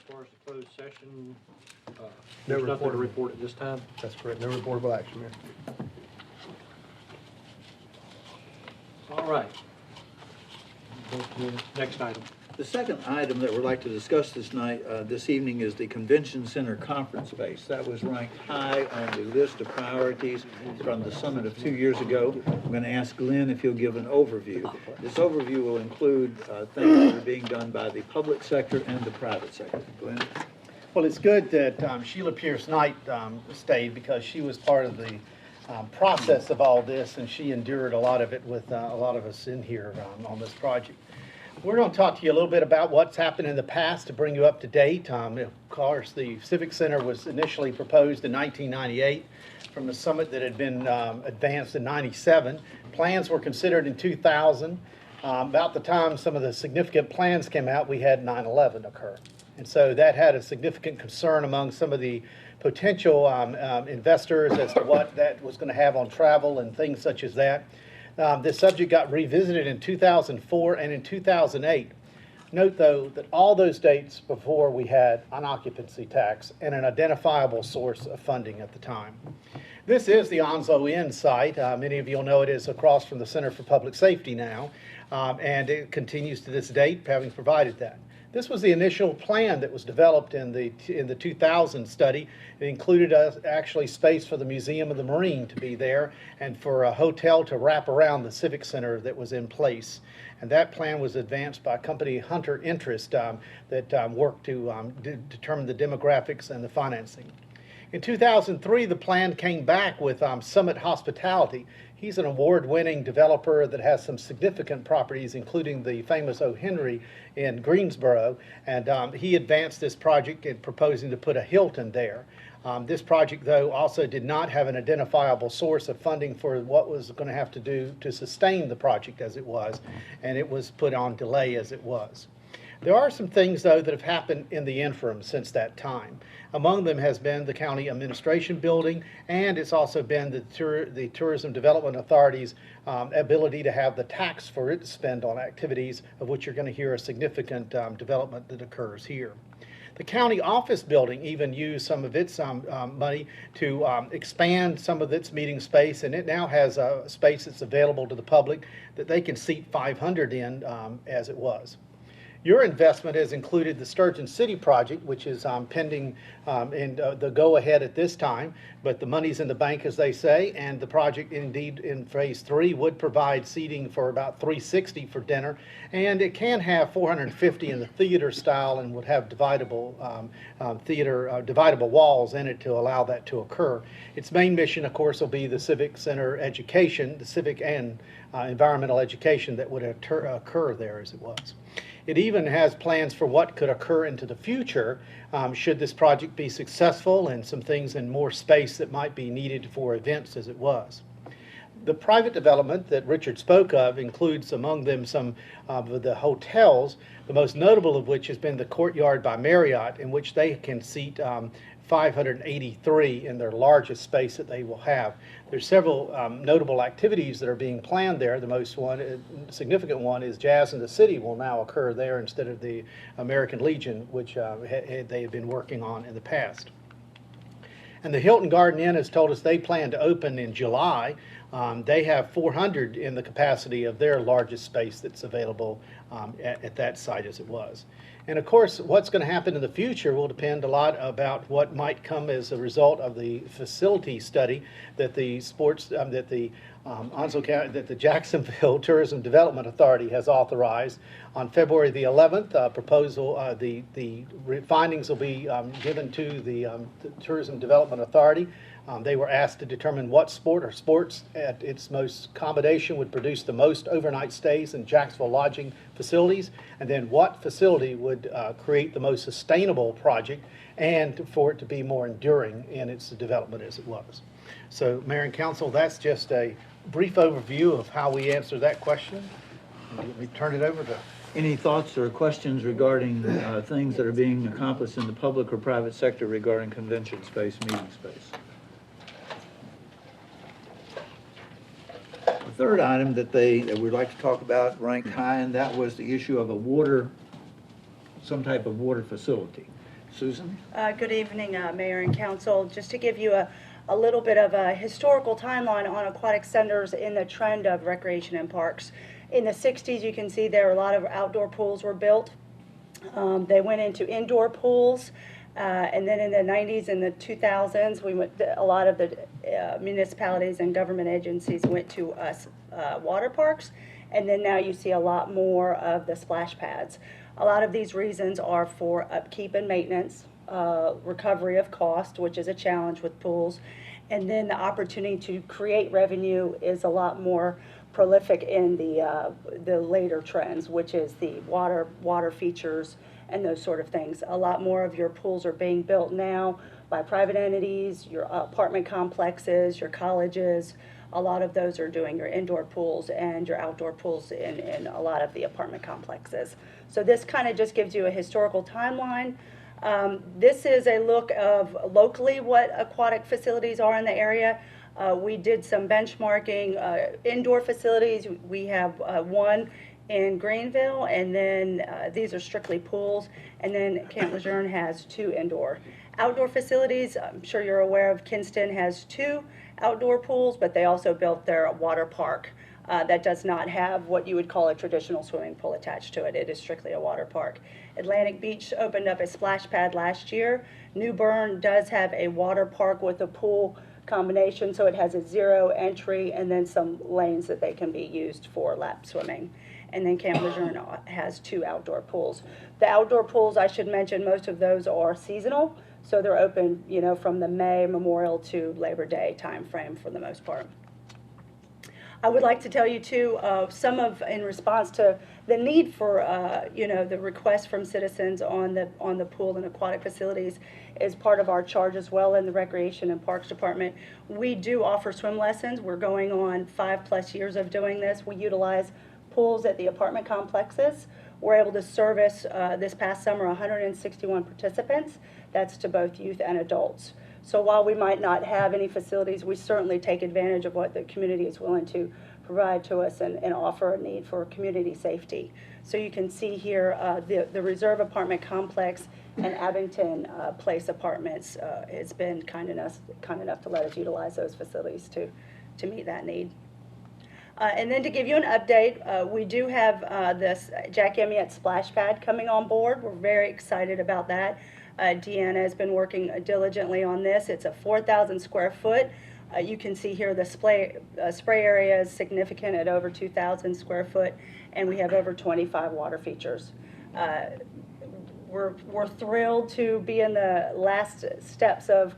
far as the closed session, No there's nothing to report. report at this time. That's correct. No reportable action, Mayor. All right. Go to the next item. The second item that we'd like to discuss this evening is the Convention Center Conference Space. That was ranked high on the list of priorities from the summit of 2 years ago. I'm going to ask Glenn if he'll give an overview. This overview will include things that are being done by the public sector and the private sector. Glenn? Well, it's good that Sheila Pierce Knight stayed because she was part of the process of all this, and she endured a lot of it with a lot of us in here on this project. We're going to talk to you a little bit about what's happened in the past to bring you up to date. Of course, the Civic Center was initially proposed in 1998 from the summit that had been advanced in 97. Plans were considered in 2000. About the time some of the significant plans came out, we had 9/11 occur. And so that had a significant concern among some of the potential investors as to what that was going to have on travel and things such as that. This subject got revisited in 2004 and in 2008. Note, though, that all those dates before we had an occupancy tax and an identifiable source of funding at the time. This is the Onslow Inn site. Many of you will know it is across from the Center for Public Safety now, and it continues to this date, having provided that. This was the initial plan that was developed in the 2000 study. It included actually space for the Museum of the Marine to be there and for a hotel to wrap around the Civic Center that was in place. And that plan was advanced by a company, Hunter Interest, that worked to determine the demographics and the financing. In 2003, the plan came back with Summit Hospitality. He's an award-winning developer that has some significant properties, including the famous O. Henry in Greensboro, and he advanced this project in proposing to put a Hilton there. This project, though, also did not have an identifiable source of funding for what was going to have to do to sustain the project as it was, and it was put on delay as it was. There are some things, though, that have happened in the interim since that time. Among them has been the county administration building, and it's also been the Tourism Development Authority's ability to have the tax for it to spend on activities, of which you're going to hear a significant development that occurs here. The county office building even used some of its money to expand some of its meeting space, and it now has a space that's available to the public that they can seat 500 in as it was. Your investment has included the Sturgeon City project, which is pending in the go-ahead at this time, but the money's in the bank, as they say, and the project indeed in phase 3 would provide seating for about 360 for dinner, and it can have 450 in the theater style and would have dividable dividable walls in it to allow that to occur. Its main mission, of course, will be the civic center education, the civic and environmental education that would occur there as it was. It even has plans for what could occur into the future should this project be successful, and some things in more space that might be needed for events as it was. The private development that Richard spoke of includes among them some of the hotels, the most notable of which has been the Courtyard by Marriott, in which they can seat 583 in their largest space that they will have. There's several notable activities that are being planned there. The most significant one is Jazz in the City will now occur there instead of the American Legion, which they had been working on in the past. And the Hilton Garden Inn has told us they plan to open in July. They have 400 in the capacity of their largest space that's available at that site as it was. And of course, what's going to happen in the future will depend a lot about what might come as a result of the facility study that the Jacksonville Tourism Development Authority has authorized. On February the 11th, the findings will be given to the Tourism Development Authority. They were asked to determine what sport or sports at its most accommodation would produce the most overnight stays in Jacksonville lodging facilities, and then what facility would create the most sustainable project and for it to be more enduring in its development as it was. So, Mayor and Council, that's just a brief overview of how we answer that question. We turn it over to... Any thoughts or questions regarding things that are being accomplished in the public or private sector regarding convention space, meeting space? The third item that we'd like to talk about ranked high, and that was the issue of some type of water facility. Susan? Good evening, Mayor and Council. Just to give you a little bit of a historical timeline on aquatic centers in the trend of recreation and parks. In the 60s, you can see there a lot of outdoor pools were built. They went into indoor pools, and then in the 90s and the 2000s, a lot of the municipalities and government agencies went to water parks, and then now you see a lot more of the splash pads. A lot of these reasons are for upkeep and maintenance, recovery of cost, which is a challenge with pools, and then the opportunity to create revenue is a lot more prolific in the later trends, which is the water features and those sort of things. A lot more of your pools are being built now by private entities, your apartment complexes, your colleges. A lot of those are doing your indoor pools and your outdoor pools in a lot of the apartment complexes. So this kind of just gives you a historical timeline. This is a look of locally what aquatic facilities are in the area. We did some benchmarking, indoor facilities. We have one in Greenville, and then these are strictly pools, and then Camp Lejeune has 2 indoor. Outdoor facilities, I'm sure you're aware of, Kinston has 2 outdoor pools, but they also built their water park that does not have what you would call a traditional swimming pool attached to it. It is strictly a water park. Atlantic Beach opened up a splash pad last year. New Bern does have a water park with a pool combination, so it has a 0 entry and then some lanes that they can be used for lap swimming. And then Camp Lejeune has 2 outdoor pools. The outdoor pools, I should mention, most of those are seasonal, so they're open, you know, from the May Memorial to Labor Day timeframe for the most part. I would like to tell you too, in response to the need for, you know, the request from citizens on the pool and aquatic facilities is part of our charge as well in the Recreation and Parks Department. We do offer swim lessons. We're going on 5+ years of doing this. We utilize pools at the apartment complexes. We're able to service this past summer 161 participants. That's to both youth and adults. So while we might not have any facilities, we certainly take advantage of what the community is willing to provide to us and offer a need for community safety. So you can see here the Reserve Apartment Complex and Abington Place Apartments has been kind enough to let us utilize those facilities to meet that need. And then to give you an update, we do have this Jack Amyette Splash Pad coming on board. We're very excited about that. Deanna has been working diligently on this. It's a 4,000 square foot. You can see here the spray area is significant at over 2,000 square foot, and we have over 25 water features. We're thrilled to be in the last steps of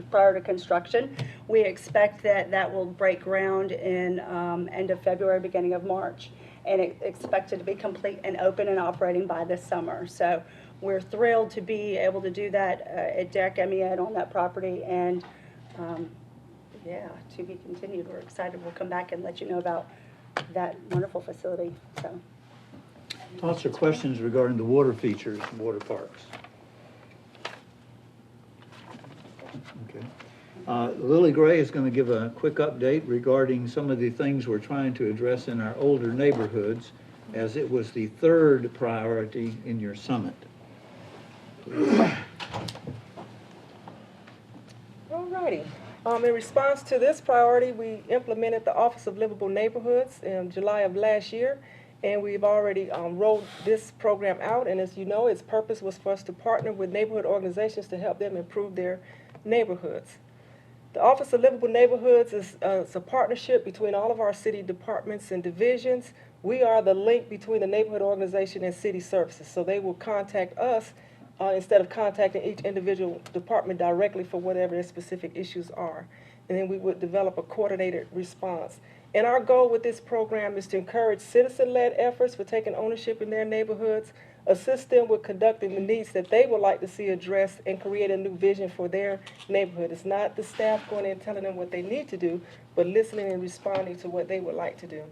prior to construction. We expect that will break ground in end of February, beginning of March, and expected to be complete and open and operating by this summer. So we're thrilled to be able to do that at Jack Amyette on that property, and yeah, to be continued. We're excited. We'll come back and let you know about that wonderful facility. So. Thoughts or questions regarding the water features, water parks? Okay. Lily Gray is going to give a quick update regarding some of the things we're trying to address in our older neighborhoods, as it was the 3rd priority in your summit. All righty. In response to this priority, we implemented the Office of Livable Neighborhoods in July of last year, and we've already rolled this program out. And as you know, its purpose was for us to partner with neighborhood organizations to help them improve their neighborhoods. The Office of Livable Neighborhoods is it's a partnership between all of our city departments and divisions. We are the link between the neighborhood organization and city services, so they will contact us instead of contacting each individual department directly for whatever their specific issues are. And then we would develop a coordinated response. And our goal with this program is to encourage citizen-led efforts for taking ownership in their neighborhoods, assist them with conducting the needs that they would like to see addressed, and create a new vision for their neighborhood. It's not the staff going in and telling them what they need to do, but listening and responding to what they would like to do.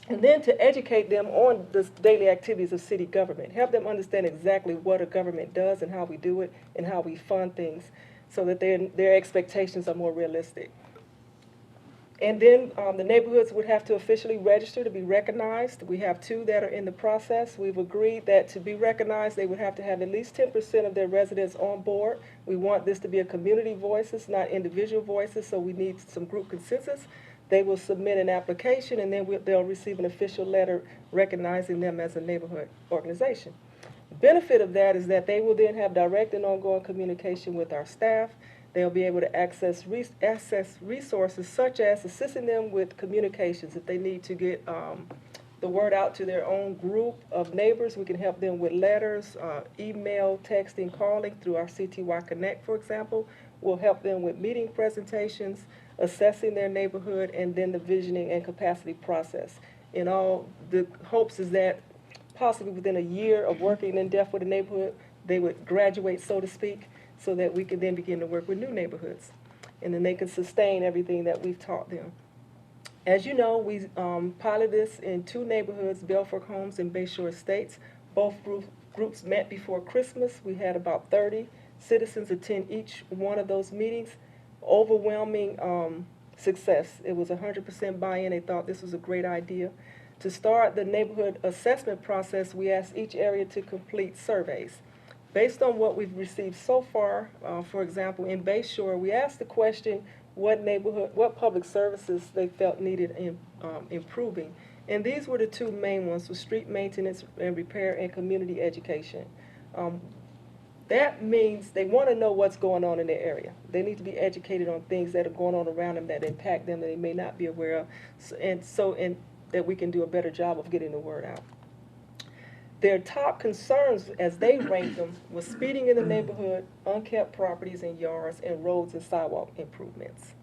And then to educate them on the daily activities of city government, help them understand exactly what a government does and how we do it and how we fund things, so that their expectations are more realistic. And then the neighborhoods would have to officially register to be recognized. We have 2 that are in the process. We've agreed that to be recognized, they would have to have at least 10% of their residents on board. We want this to be a community voices, not individual voices, so we need some group consensus. They will submit an application, and then they'll receive an official letter recognizing them as a neighborhood organization. The benefit of that is that they will then have direct and ongoing communication with our staff. They'll be able to access resources such as assisting them with communications. If they need to get the word out to their own group of neighbors, we can help them with letters, email, texting, calling through our CTY Connect, for example. We'll help them with meeting presentations, assessing their neighborhood, and then the visioning and capacity process. In all, the hopes is that possibly within a year of working in depth with the neighborhood, they would graduate, so to speak, so that we can then begin to work with new neighborhoods. And then they can sustain everything that we've taught them. As you know, we piloted this in 2 neighborhoods, Belfort Homes and Bayshore Estates. Both groups met before Christmas. We had about 30 citizens attend each one of those meetings. Overwhelming success. It was 100% buy-in. They thought this was a great idea. To start the neighborhood assessment process, we asked each area to complete surveys. Based on what we've received so far, for example, in Bayshore, we asked the question what public services they felt needed in improving. And these were the 2 main ones, was street maintenance and repair and community education. That means they want to know what's going on in their area. They need to be educated on things that are going on around them that impact them that they may not be aware of, and that we can do a better job of getting the word out. Their top concerns, as they ranked them, was speeding in the neighborhood, unkept properties and yards, and roads and sidewalk improvements.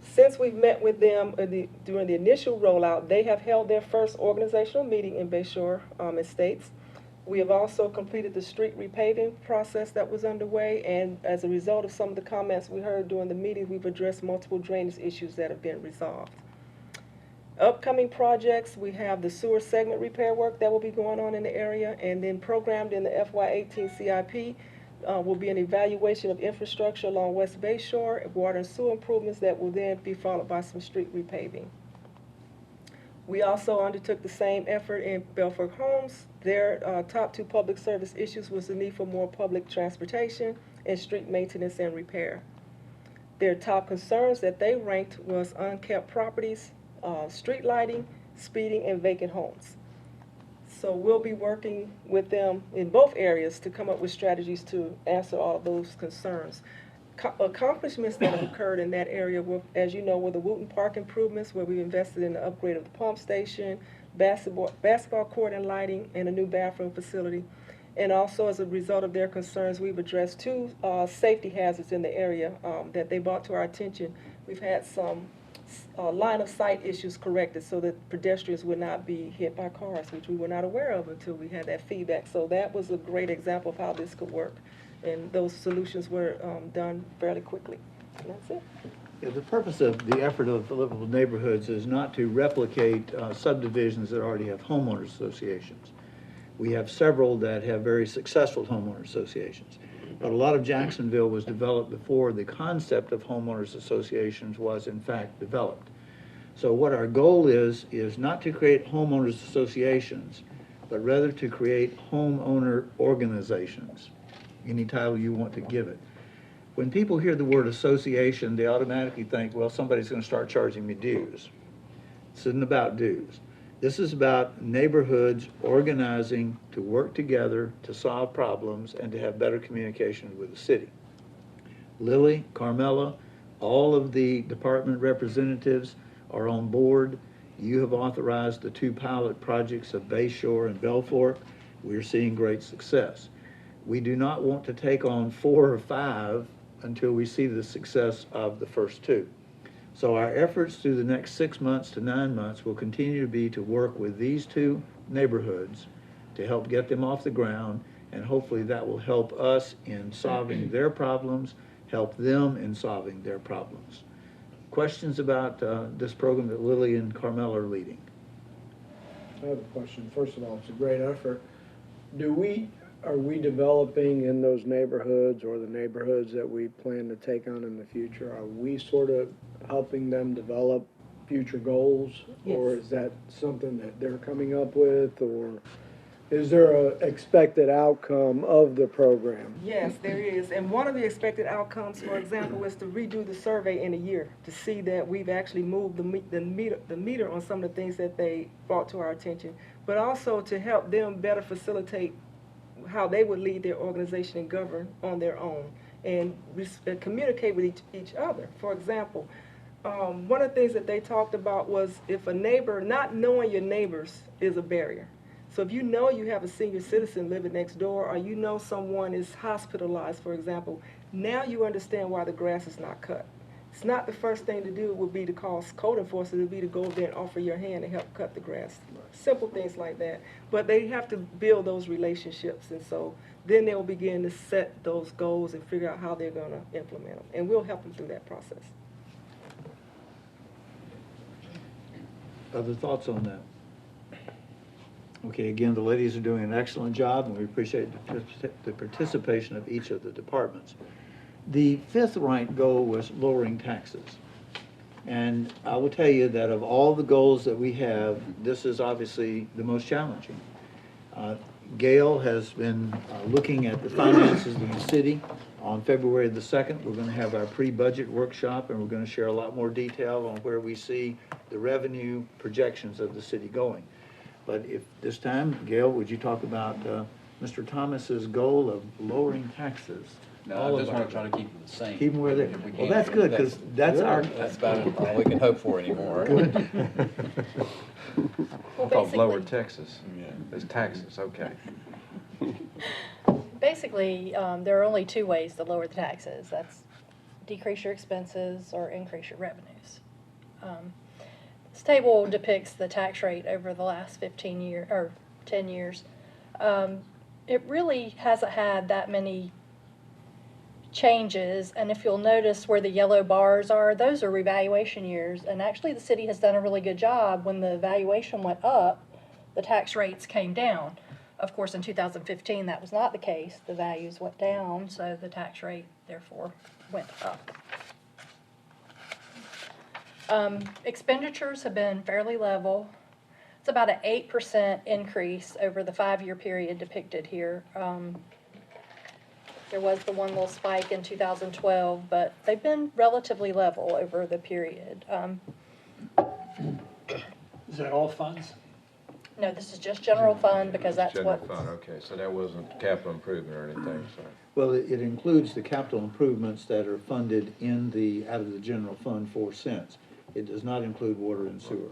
Since we've met with them during the initial rollout, they have held their first organizational meeting in Bayshore Estates. We have also completed the street repaving process that was underway, and as a result of some of the comments we heard during the meeting, we've addressed multiple drainage issues that have been resolved. Upcoming projects, we have the sewer segment repair work that will be going on in the area, and then programmed in the FY18 CIP will be an evaluation of infrastructure along West Bayshore, water and sewer improvements that will then be followed by some street repaving. We also undertook the same effort in Belfort Homes. Their top 2 public service issues was the need for more public transportation and street maintenance and repair. Their top concerns that they ranked was unkept properties, street lighting, speeding, and vacant homes. So we'll be working with them in both areas to come up with strategies to answer all of those concerns. Accomplishments that have occurred in that area were, as you know, were the Wooten Park improvements, where we've invested in the upgrade of the pump station, basketball court and lighting, and a new bathroom facility. And also, as a result of their concerns, we've addressed 2 safety hazards in the area that they brought to our attention. We've had some line of sight issues corrected so that pedestrians would not be hit by cars, which we were not aware of until we had that feedback. So that was a great example of how this could work. And those solutions were done fairly quickly. And that's it. Yeah, the purpose of the effort of the livable neighborhoods is not to replicate subdivisions that already have homeowners associations. We have several that have very successful homeowner associations. But a lot of Jacksonville was developed before the concept of homeowners associations was in fact developed. So what our goal is not to create homeowners associations, but rather to create homeowner organizations, any title you want to give it. When people hear the word association, they automatically think, well, somebody's going to start charging me dues. This isn't about dues. This is about neighborhoods organizing to work together to solve problems and to have better communication with the city. Lily, Carmela, all of the department representatives are on board. You have authorized the 2 pilot projects of Bayshore and Belfort. We're seeing great success. We do not want to take on 4 or 5 until we see the success of the first 2. So our efforts through the next 6 months to 9 months will continue to be to work with these 2 neighborhoods to help get them off the ground, and hopefully that will help us in solving their problems, help them in solving their problems. Questions about this program that Lily and Carmel are leading? I have a question. First of all, it's a great effort. Do we Are we developing in those neighborhoods or the neighborhoods that we plan to take on in the future? Are we sort of helping them develop future goals? Or Yes. is that something that they're coming up with? Or is there a expected outcome of the program? Yes, there is. And one of the expected outcomes, for example, is to redo the survey in a year to see that we've actually moved the meter on some of the things that they brought to our attention, but also to help them better facilitate how they would lead their organization and govern on their own and communicate with each other. For example, one of the things that they talked about was if a neighbor, not knowing your neighbors is a barrier. So if you know you have a senior citizen living next door, or you know someone is hospitalized, for example, now you understand why the grass is not cut. It's not the first thing to do would be to call code enforcement, it would be to go there and offer your hand and help cut the grass. Simple things like that. But they have to build those relationships, and so then they'll begin to set those goals and figure out how they're going to implement them. And we'll help them through that process. Other thoughts on that? Okay, again, the ladies are doing an excellent job, and we appreciate the participation of each of the departments. The fifth right goal was lowering taxes. And I will tell you that of all the goals that we have, this is obviously the most challenging. Gail has been looking at the finances of the city. On February the 2nd, we're going to have our pre-budget workshop, and we're going to share a lot more detail on where we see the revenue projections of the city going. But if this time, Gail, would you talk about Mr. Thomas's goal of lowering taxes? No, I just want to try to keep them the same. Keep them where they, If we well, can. that's good, because that's our, That's about all we can hope for anymore. Well, Called lower basically, Texas. Yeah. It's taxes, okay. basically, there are only two ways to lower the taxes. That's decrease your expenses or increase your revenues. This table depicts the tax rate over the last 10 years. It really hasn't had that many changes, and if you'll notice where the yellow bars are, those are revaluation years, and actually the city has done a really good job. When the valuation went up, the tax rates came down. Of course, in 2015, that was not the case. The values went down, so the tax rate, therefore, went up. Expenditures have been fairly level. It's about an 8% increase over the 5-year period depicted here. There was the one little spike in 2012, but they've been relatively level over the period. Is that all funds? No, this is just general fund because that's General what. fund, okay, so that wasn't capital improvement or anything, so. well, it includes the capital improvements that are funded out of the general fund 4 cents. It does not include water and sewer.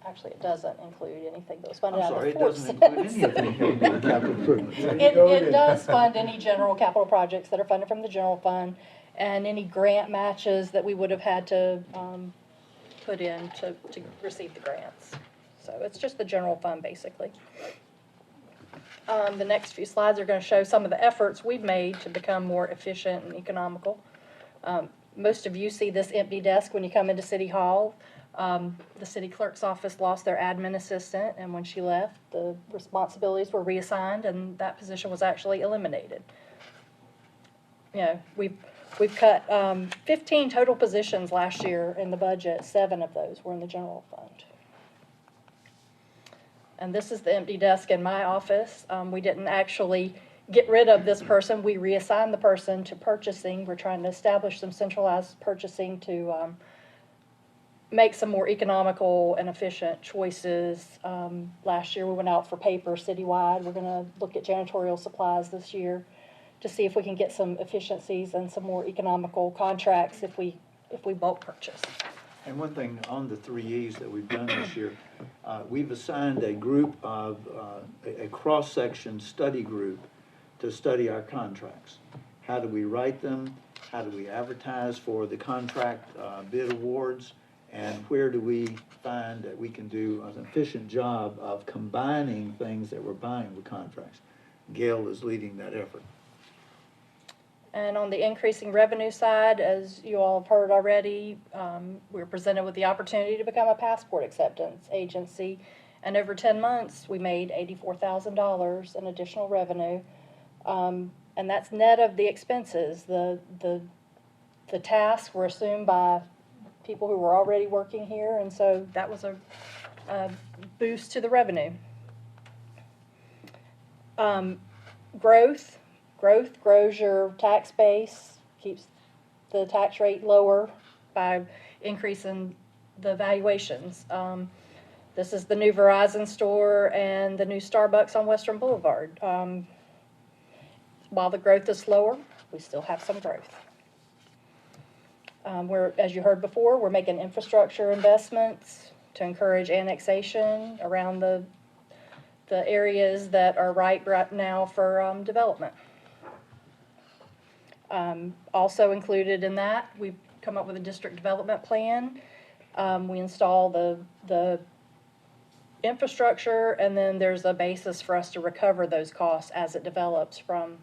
Actually, it doesn't include anything that was I'm funded out sorry, of it the 4 doesn't include cents. anything having to do with capital improvements. It does fund any general capital projects that are funded from the general fund and any grant matches that we would have had to put in to receive the grants. So it's just the general fund, basically. The next few slides are going to show some of the efforts we've made to become more efficient and economical. Most of you see this empty desk when you come into City Hall. The city clerk's office lost their admin assistant, and when she left, the responsibilities were reassigned, and that position was actually eliminated. You know, we've cut 15 total positions last year in the budget. 7 of those were in the general fund. And this is the empty desk in my office. We didn't actually get rid of this person. We reassigned the person to purchasing. We're trying to establish some centralized purchasing to make some more economical and efficient choices. Last year we went out for paper citywide. We're going to look at janitorial supplies this year to see if we can get some efficiencies and some more economical contracts if we bulk purchase. And one thing on the 3 E's that we've done this year, we've assigned a group of, a cross-section study group to study our contracts. How do we write them? How do we advertise for the contract bid awards? And where do we find that we can do an efficient job of combining things that we're buying with contracts? Gail is leading that effort. And on the increasing revenue side, as you all have heard already, we're presented with the opportunity to become a passport acceptance agency. And over 10 months, we made $84,000 in additional revenue. And that's net of the expenses. The tasks were assumed by people who were already working here, and so that was a boost to the revenue. Growth grows your tax base, keeps the tax rate lower by increasing the valuations. This is the new Verizon store and the new Starbucks on Western Boulevard. While the growth is slower, we still have some growth. As you heard before, we're making infrastructure investments to encourage annexation around the areas that are right now for development. Also included in that, we've come up with a district development plan. We install the infrastructure, and then there's a basis for us to recover those costs as it develops from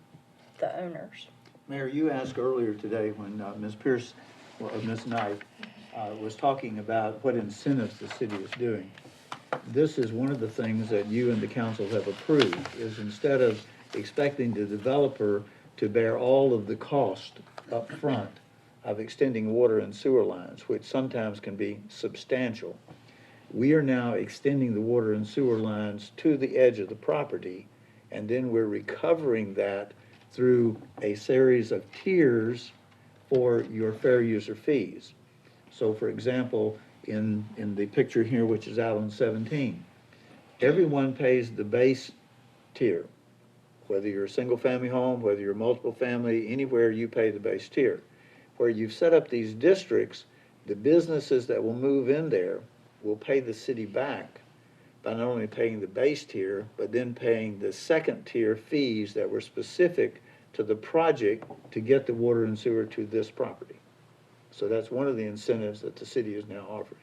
the owners. Mayor, you asked earlier today when Ms. Pierce, or Ms. Knight, was talking about what incentives the city is doing. This is one of the things that you and the council have approved, is instead of expecting the developer to bear all of the cost up front of extending water and sewer lines, which sometimes can be substantial, we are now extending the water and sewer lines to the edge of the property, and then we're recovering that through a series of tiers for your fair user fees. So for example, in the picture here, which is out on 17, everyone pays the base tier. Whether you're a single family home, whether you're multiple family, anywhere you pay the base tier. Where you've set up these districts, the businesses that will move in there will pay the city back by not only paying the base tier, but then paying the second tier fees that were specific to the project to get the water and sewer to this property. So that's one of the incentives that the city is now offering.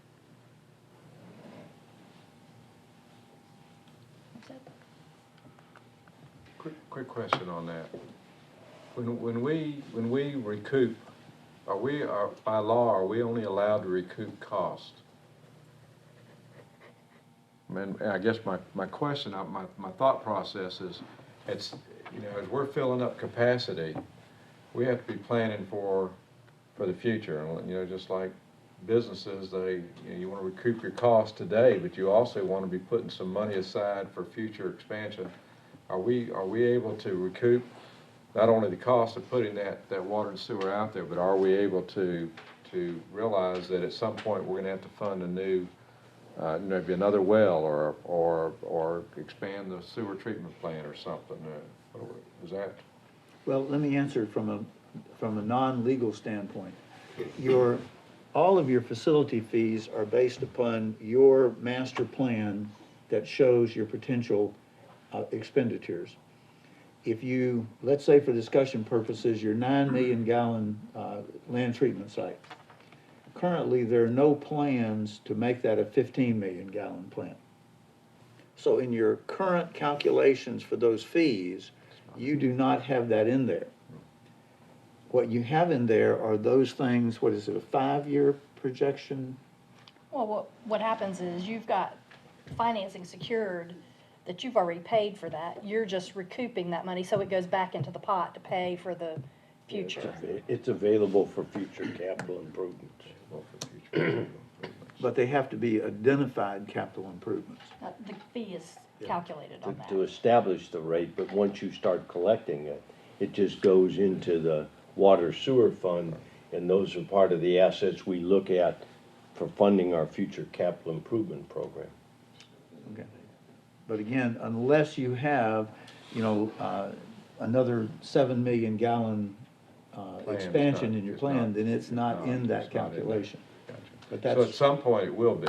Quick question on that. When we recoup, by law, are we only allowed to recoup cost? I guess my question, my thought process is, as we're filling up capacity, we have to be planning for the future. And, just like businesses, you want to recoup your costs today, but you also want to be putting some money aside for future expansion. Are we able to recoup not only the cost of putting that water and sewer out there, but are we able to realize that at some point we're going to have to fund a new, maybe another well or expand the sewer treatment plant or something? Is that? Well, let me answer from a non-legal standpoint. All of your facility fees are based upon your master plan that shows your potential expenditures. If you, let's say for discussion purposes, your 9 million gallon land treatment site, currently there are no plans to make that a 15 million gallon plant. So in your current calculations for those fees, you do not have that in there. What you have in there are those things, what is it, a 5-year projection? Well, what happens is you've got financing secured that you've already paid for that. You're just recouping that money, so it goes back into the pot to pay for the future. It's available for future capital improvements. But they have to be identified capital improvements. The fee is calculated on that. To establish the rate, but once you start collecting it, it just goes into the water sewer fund, and those are part of the assets we look at for funding our future capital improvement program. Okay. But again, unless you have, another 7 million gallon expansion in your plan, then it's not in that calculation. But So at some point it will be.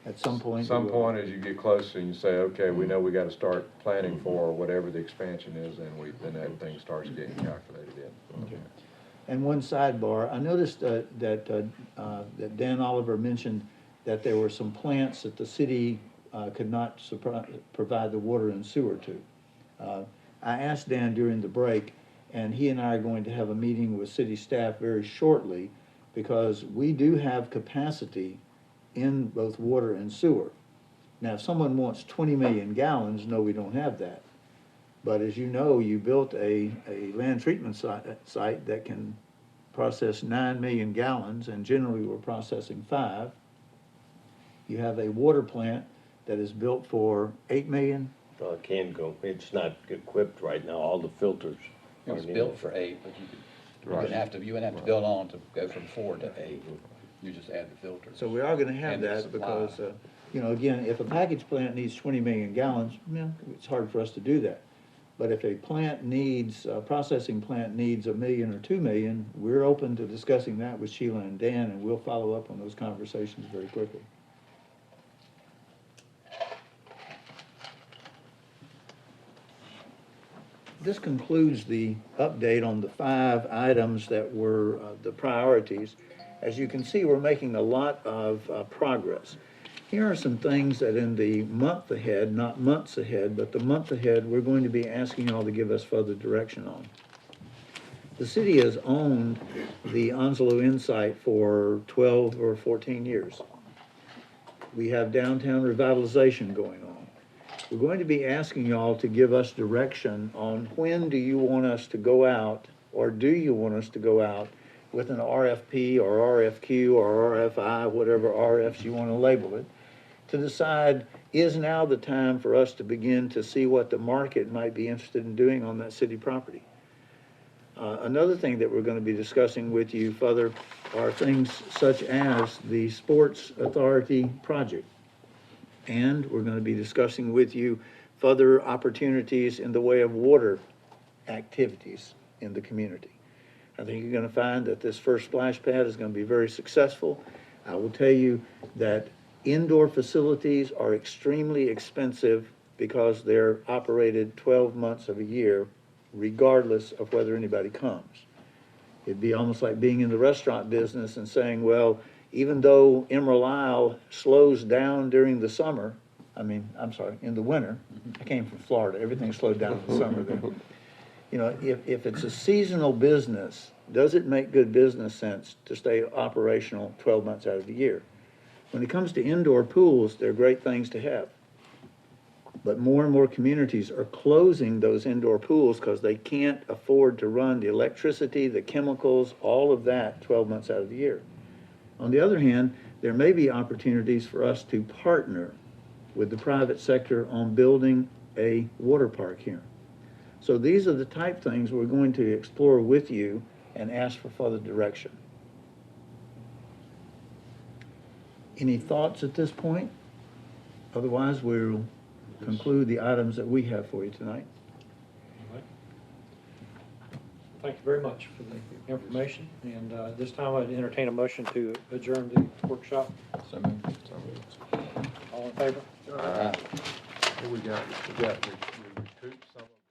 At some point. At some point, as you get closer and you say, okay, we know we got to start planning for whatever the expansion is, then everything starts getting calculated in. Okay. And one sidebar, I noticed that Dan Oliver mentioned that there were some plants that the city could not provide the water and sewer to. I asked Dan during the break, and he and I are going to have a meeting with city staff very shortly, because we do have capacity in both water and sewer. Now, if someone wants 20 million gallons, no, we don't have that. But as you know, you built a land treatment site that can process 9 million gallons, and generally we're processing 5. You have a water plant that is built for 8 million. It can go, it's not equipped right now, all the filters. It was aren't in built it. for 8, but you Right. wouldn't have to build on to go from 4 to 8. You just add the filters. So we are gonna have And the that supply. because, you know, again, if a package plant needs 20 million gallons, it's hard for us to do that. But if a plant needs, a processing plant needs 1 million or 2 million, we're open to discussing that with Sheila and Dan, and we'll follow up on those conversations very quickly. This concludes the update on the 5 items that were the priorities. As you can see, we're making a lot of progress. Here are some things that in the month ahead, not months ahead, but the month ahead, we're going to be asking y'all to give us further direction on. The city has owned the Onslow Insight for 12 or 14 years. We have downtown revitalization going on. We're going to be asking y'all to give us direction on when do you want us to go out, or do you want us to go out with an RFP or RFQ or RFI, whatever RFs you want to label it, to decide, is now the time for us to begin to see what the market might be interested in doing on that city property. Another thing that we're going to be discussing with you further are things such as the Sports Authority project. And we're going to be discussing with you further opportunities in the way of water activities in the community. I think you're going to find that this first splash pad is going to be very successful. I will tell you that indoor facilities are extremely expensive because they're operated 12 months of a year, regardless of whether anybody comes. It'd be almost like being in the restaurant business and saying, well, even though Emerald Isle slows down during the summer, in the winter, I came from Florida, everything slowed down in the summer there. You know, if it's a seasonal business, does it make good business sense to stay operational 12 months out of the year? When it comes to indoor pools, they're great things to have. But more and more communities are closing those indoor pools because they can't afford to run the electricity, the chemicals, all of that 12 months out of the year. On the other hand, there may be opportunities for us to partner with the private sector on building a water park here. So these are the type of things we're going to explore with you and ask for further direction. Any thoughts at this point? Otherwise, we'll conclude the items that we have for you tonight. All right. Thank you very much for the information, and this time I'd entertain a motion to adjourn the workshop. So moved. All in favor? Here we got, we recouped some of